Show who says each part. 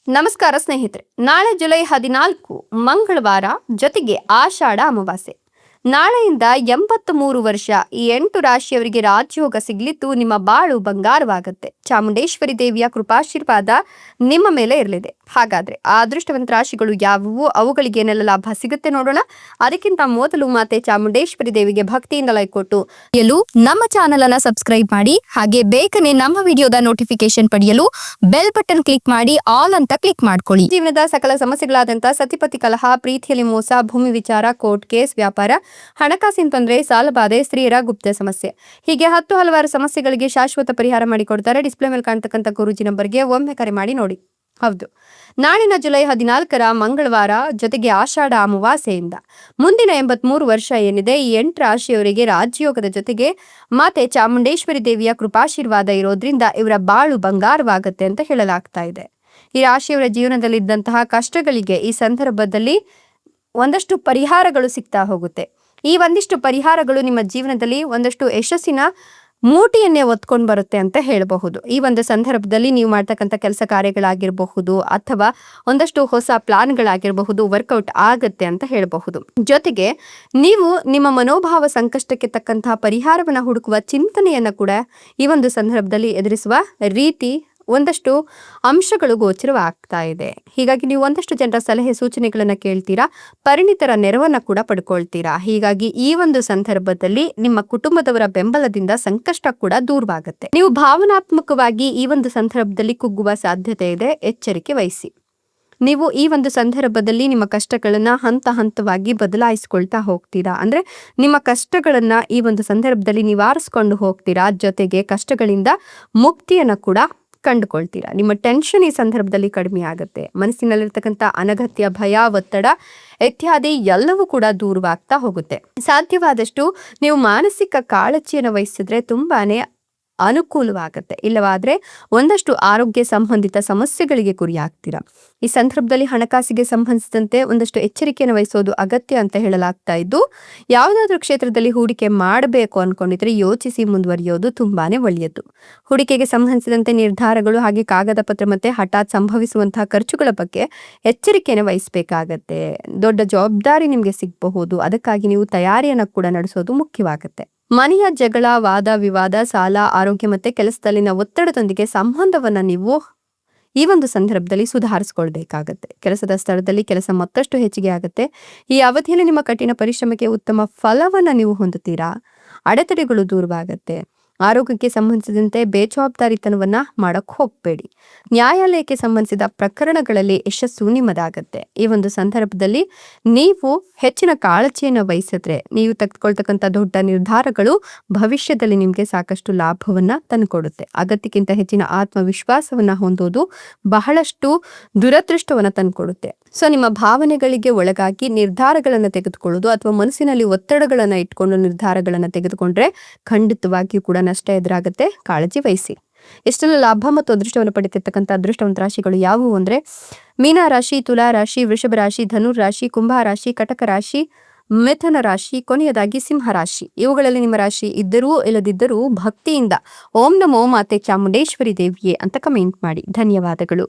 Speaker 1: ನಮಸ್ಕಾರ ಸ್ನೇಹಿತರೆ, ನಾಳೆ ಜುಲೈ 14 ಮಂಗಳವಾರ, ಜೊತೆಗೆ ಆಷಾಢ ಅಮಾವಾಸ್ಯೆ. ನಾಳೆಯಿಂದ 83 ವರ್ಷ ಈ 8 ರಾಶಿಯವರಿಗೆ ರಾಜಯೋಗ ಸಿಗ್ಲಿದ್ದು ನಿಮ್ಮ ಬಾಳು ಬಂಗಾರವಾಗುತ್ತೆ. ಚಾಮುಂಡೇಶ್ವರಿ ದೇವಿಯ ಕೃಪಾಶೀರ್ವಾದ ನಿಮ್ಮ ಮೇಲೆ ಇರಲಿದೆ. ಹಾಗಾದ್ರೆ ಆ ಅದೃಷ್ಟವಂತ ರಾಶಿಗಳು ಯಾವುವು, ಅವುಗಳಿಗೆ ಏನೆಲ್ಲ ಲಾಭ ಸಿಗುತ್ತೆ ನೋಡೋಣ. ಅದಕ್ಕಿಂತ ಮೊದಲು ಮಾತೆ ಚಾಮುಂಡೇಶ್ವರಿ ದೇವಿಗೆ ಭಕ್ತಿಯಿಂದ ಲೈಕ್ ಕೊಟ್ಟು ನಮ್ಮ ಚಾನೆಲ್ ಅನ್ನ ಸಬ್ಸ್ಕ್ರೈಬ್ ಮಾಡಿ. ಹಾಗೆ ಬೇಗನೆ ನಮ್ಮ ವಿಡಿಯೋದ ನೋಟಿಫಿಕೇಶನ್ ಪಡೆಯಲು ಬೆಲ್ ಬಟನ್ ಕ್ಲಿಕ್ ಮಾಡಿ ಆಲ್ ಅಂತ ಕ್ಲಿಕ್ ಮಾಡ್ಕೊಳ್ಳಿ. ಜೀವನದ ಸಕಲ ಸಮಸ್ಯೆಗಳಾದಂತಹ ಸತಿಪತಿ ಕಲಹ, ಪ್ರೀತಿಯಲ್ಲಿ ಮೋಸ, ಭೂಮಿ ವಿಚಾರ, ಕೋರ್ಟ್ ಕೇಸ್, ವ್ಯಾಪಾರ, ಹಣಕಾಸಿನ ತೊಂದರೆ, ಸಾಲಬಾಧೆ, ಸ್ತ್ರೀಯರ ಗುಪ್ತ ಸಮಸ್ಯೆ, ಹೀಗೆ ಹಲವಾರು ಸಮಸ್ಯೆಗಳಿಗೆ ಶಾಶ್ವತ ಪರಿಹಾರ ಮಾಡಿಕೊಡ್ತಾರೆ. ಡಿಸ್ಪ್ಲೇ ಮೇಲೆ ಕಾಣ್ತಕ್ಕಂಥ ಗುರೂಜಿ ನಂಬರ್ಗೆ ಒಮ್ಮೆ ಕರೆ ಮಾಡಿ ನೋಡಿ. ಹೌದು, ನಾಳಿನ ಜುಲೈ 14 ಮಂಗಳವಾರ, ಜೊತೆಗೆ ಆಷಾಢ ಅಮಾವಾಸ್ಯೆಯಿಂದ ಮುಂದಿನ 83 ವರ್ಷ ಏನಿದೆ, ಈ 8 ರಾಶಿಯವರಿಗೆ ರಾಜಯೋಗದ ಜೊತೆಗೆ ಮಾತೆ ಚಾಮುಂಡೇಶ್ವರಿ ದೇವಿಯ ಕೃಪಾಶೀರ್ವಾದ ಇರೋದ್ರಿಂದ ಇವರ ಬಾಳು ಬಂಗಾರವಾಗುತ್ತೆ ಅಂತ ಹೇಳಲಾಗ್ತಾ ಇದೆ. ಈ ರಾಶಿಯವರ ಜೀವನದಲ್ಲಿದ್ದಂತಹ ಕಷ್ಟಗಳಿಗೆ ಈ ಸಂದರ್ಭದಲ್ಲಿ ಒಂದಷ್ಟು ಪರಿಹಾರಗಳು ಸಿಗ್ತಾ ಹೋಗುತ್ತೆ. ಈ ಒಂದಿಷ್ಟು ಪರಿಹಾರಗಳು ನಿಮ್ಮ ಜೀವನದಲ್ಲಿ ಒಂದಷ್ಟು ಯಶಸ್ಸಿನ ಮೂಟಿಯನ್ನೇ ಒತ್ಕೊಂಡು ಬರುತ್ತೆ ಅಂತ ಹೇಳಬಹುದು. ಈ ಒಂದು ಸಂದರ್ಭದಲ್ಲಿ ನೀವು ಮಾಡ್ತಕ್ಕಂಥ ಕೆಲಸ ಕಾರ್ಯಗಳಾಗಿರಬಹುದು ಅಥವಾ ಒಂದಷ್ಟು ಹೊಸ ಪ್ಲಾನ್ಗಳಾಗಿರಬಹುದು ವರ್ಕೌಟ್ ಆಗತ್ತೆ ಅಂತ ಹೇಳಬಹುದು. ಜೊತೆಗೆ ನೀವು ನಿಮ್ಮ ಮನೋಭಾವ ಸಂಕಷ್ಟಕ್ಕೆ ತಕ್ಕಂತಹ ಪರಿಹಾರವನ್ನು ಹುಡುಕುವ ಚಿಂತನೆಯನ್ನ ಕೂಡ ಈ ಒಂದು ಸಂದರ್ಭದಲ್ಲಿ ಎದುರಿಸುವ ರೀತಿ ಒಂದಷ್ಟು ಅಂಶಗಳು ಗೋಚರವಾಗ್ತಾ ಇದೆ. ಹೀಗಾಗಿ ನೀವು ಒಂದಷ್ಟು ಜನರ ಸಲಹೆ ಸೂಚನೆಗಳನ್ನ ಕೇಳ್ತೀರಾ, ಪರಿಣಿತರ ನೆರವನ್ನ ಕೂಡ ಪಡ್ಕೊಳ್ತೀರಾ. ಹೀಗಾಗಿ ಈ ಒಂದು ಸಂದರ್ಭದಲ್ಲಿ ನಿಮ್ಮ ಕುಟುಂಬದವರ ಬೆಂಬಲದಿಂದ ಸಂಕಷ್ಟ ಕೂಡ ದೂರವಾಗುತ್ತೆ. ನೀವು ಭಾವನಾತ್ಮಕವಾಗಿ ಈ ಒಂದು ಸಂದರ್ಭದಲ್ಲಿ ಕುಗ್ಗುವ ಸಾಧ್ಯತೆ ಇದೆ, ಎಚ್ಚರಿಕೆ ವಹಿಸಿ. ನೀವು ಈ ಒಂದು ಸಂದರ್ಭದಲ್ಲಿ ನಿಮ್ಮ ಕಷ್ಟಗಳನ್ನ ಹಂತ ಹಂತವಾಗಿ ಬದಲಾಯಿಸ್ಕೊಳ್ತಾ ಹೋಗ್ತೀರಾ. ಅಂದ್ರೆ ನಿಮ್ಮ ಕಷ್ಟಗಳನ್ನ ಈ ಒಂದು ಸಂದರ್ಭದಲ್ಲಿ ನಿವಾರಿಸ್ಕೊಂಡು ಹೋಗ್ತೀರಾ. ಜೊತೆಗೆ ಕಷ್ಟಗಳಿಂದ ಮುಕ್ತಿಯನ್ನ ಕೂಡ ಕಂಡುಕೊಳ್ತೀರಾ. ನಿಮ್ಮ ಟೆನ್ಷನ್ ಈ ಸಂದರ್ಭದಲ್ಲಿ ಕಡಿಮೆ ಆಗುತ್ತೆ. ಮನಸ್ಸಿನಲ್ಲಿರ್ತಕ್ಕಂಥ ಅನಗತ್ಯ ಭಯ, ಒತ್ತಡ ಇತ್ಯಾದಿ ಎಲ್ಲವೂ ಕೂಡ ದೂರವಾಗ್ತಾ ಹೋಗುತ್ತೆ. ಸಾಧ್ಯವಾದಷ್ಟು ನೀವು ಮಾನಸಿಕ ಕಾಳಜಿಯನ್ನು ವಹಿಸಿದ್ರೆ ತುಂಬಾನೇ ಅನುಕೂಲವಾಗುತ್ತೆ. ಇಲ್ಲವಾದ್ರೆ ಒಂದಷ್ಟು ಆರೋಗ್ಯ ಸಂಬಂಧಿತ ಸಮಸ್ಯೆಗಳಿಗೆ ಗುರಿಯಾಗ್ತೀರಾ. ಈ ಸಂದರ್ಭದಲ್ಲಿ ಹಣಕಾಸಿಗೆ ಸಂಬಂಧಿಸಿದಂತೆ ಒಂದಷ್ಟು ಎಚ್ಚರಿಕೆಯನ್ನು ವಹಿಸೋದು ಅಗತ್ಯ ಅಂತ ಹೇಳಲಾಗ್ತಾ ಇದ್ದು, ಯಾವುದಾದ್ರೂ ಕ್ಷೇತ್ರದಲ್ಲಿ ಹೂಡಿಕೆ ಮಾಡಬೇಕು ಅನ್ಕೊಂಡಿದ್ರೆ ಯೋಚಿಸಿ ಮುಂದುವರಿಯೋದು ತುಂಬಾನೇ ಒಳ್ಳೆಯದು. ಹೂಡಿಕೆಗೆ ಸಂಬಂಧಿಸಿದಂತೆ ನಿರ್ಧಾರಗಳು, ಹಾಗೆ ಕಾಗದ ಪತ್ರ ಮತ್ತೆ ಹಠಾತ್ ಸಂಭವಿಸುವಂತಹ ಖರ್ಚುಗಳ ಬಗ್ಗೆ ಎಚ್ಚರಿಕೆಯನ್ನು ವಹಿಸಬೇಕಾಗತ್ತೆ. ದೊಡ್ಡ ಜವಾಬ್ದಾರಿ ನಿಮ್ಗೆ ಸಿಗಬಹುದು, ಅದಕ್ಕಾಗಿ ನೀವು ತಯಾರಿಯನ್ನ ಕೂಡ ನಡೆಸೋದು ಮುಖ್ಯವಾಗುತ್ತೆ. ಮನೆಯ ಜಗಳ, ವಾದ ವಿವಾದ, ಸಾಲ, ಆರೋಗ್ಯ ಮತ್ತೆ ಕೆಲಸದಲ್ಲಿನ ಒತ್ತಡದೊಂದಿಗೆ ಸಂಬಂಧವನ್ನ ನೀವು ಈ ಒಂದು ಸಂದರ್ಭದಲ್ಲಿ ಸುಧಾರಿಸ್ಕೊಳ್ಬೇಕಾಗತ್ತೆ. ಕೆಲಸದ ಸ್ಥಳದಲ್ಲಿ ಕೆಲಸ ಮತ್ತಷ್ಟು ಹೆಚ್ಚಿಗೆ ಆಗುತ್ತೆ. ಈ ಅವಧಿಯಲ್ಲಿ ನಿಮ್ಮ ಕಠಿಣ ಪರಿಶ್ರಮಕ್ಕೆ ಉತ್ತಮ ಫಲವನ್ನ ನೀವು ಹೊಂದುತ್ತೀರಾ. ಅಡೆತಡೆಗಳು ದೂರವಾಗತ್ತೆ. ಆರೋಗ್ಯಕ್ಕೆ ಸಂಬಂಧಿಸಿದಂತೆ ಬೇಜವಾಬ್ದಾರಿತನವನ್ನ ಮಾಡಕ್ ಹೋಗ್ಬೇಡಿ. ನ್ಯಾಯಾಲಯಕ್ಕೆ ಸಂಬಂಧಿಸಿದ ಪ್ರಕರಣಗಳಲ್ಲಿ ಯಶಸ್ಸು ನಿಮ್ಮದಾಗತ್ತೆ. ಈ ಒಂದು ಸಂದರ್ಭದಲ್ಲಿ ನೀವು ಹೆಚ್ಚಿನ ಕಾಳಜಿಯನ್ನು ವಹಿಸಿದ್ರೆ ನೀವು ತೆಗೆದುಕೊಳ್ತಕ್ಕಂಥ ದೊಡ್ಡ ನಿರ್ಧಾರಗಳು ಭವಿಷ್ಯದಲ್ಲಿ ನಿಮ್ಗೆ ಸಾಕಷ್ಟು ಲಾಭವನ್ನ ತಂದುಕೊಡುತ್ತೆ. ಅಗತ್ಯಕ್ಕಿಂತ ಹೆಚ್ಚಿನ ಆತ್ಮವಿಶ್ವಾಸವನ್ನ ಹೊಂದೋದು ಬಹಳಷ್ಟು ದುರದೃಷ್ಟವನ್ನ ತಂದುಕೊಡುತ್ತೆ. ಸೊ ನಿಮ್ಮ ಭಾವನೆಗಳಿಗೆ ಒಳಗಾಗಿ ನಿರ್ಧಾರಗಳನ್ನ ತೆಗೆದುಕೊಳ್ಳೋದು ಅಥವಾ ಮನಸ್ಸಿನಲ್ಲಿ ಒತ್ತಡಗಳನ್ನ ಇಟ್ಕೊಂಡು ನಿರ್ಧಾರಗಳನ್ನ ತೆಗೆದುಕೊಂಡ್ರೆ ಖಂಡಿತವಾಗಿಯೂ ಕೂಡ ನಷ್ಟ ಎದುರಾಗುತ್ತೆ. ಕಾಳಜಿ ವಹಿಸಿ. ಎಷ್ಟೆಲ್ಲ ಲಾಭ ಮತ್ತು ಅದೃಷ್ಟವನ್ನು ಪಡೆದಿರ್ತಕ್ಕಂಥ ಅದೃಷ್ಟವಂತ ರಾಶಿಗಳು ಯಾವುವು ಅಂದ್ರೆ ಮೀನ ರಾಶಿ, ತುಲಾ ರಾಶಿ, ವೃಷಭ ರಾಶಿ, ಧನುರ್ ರಾಶಿ, ಕುಂಭ ರಾಶಿ, ಕಟಕ ರಾಶಿ, ಮಿಥುನ ರಾಶಿ, ಕೊನೆಯದಾಗಿ ಸಿಂಹ ರಾಶಿ. ಇವುಗಳಲ್ಲಿ ನಿಮ್ಮ ರಾಶಿ ಇದ್ದರೂ ಇಲ್ಲದಿದ್ದರೂ ಭಕ್ತಿಯಿಂದ ಓಂ ನಮೋ ಮಾತೆ ಚಾಮುಂಡೇಶ್ವರಿ ದೇವಿಯೇ ಅಂತ ಕಮೆಂಟ್ ಮಾಡಿ. ಧನ್ಯವಾದಗಳು.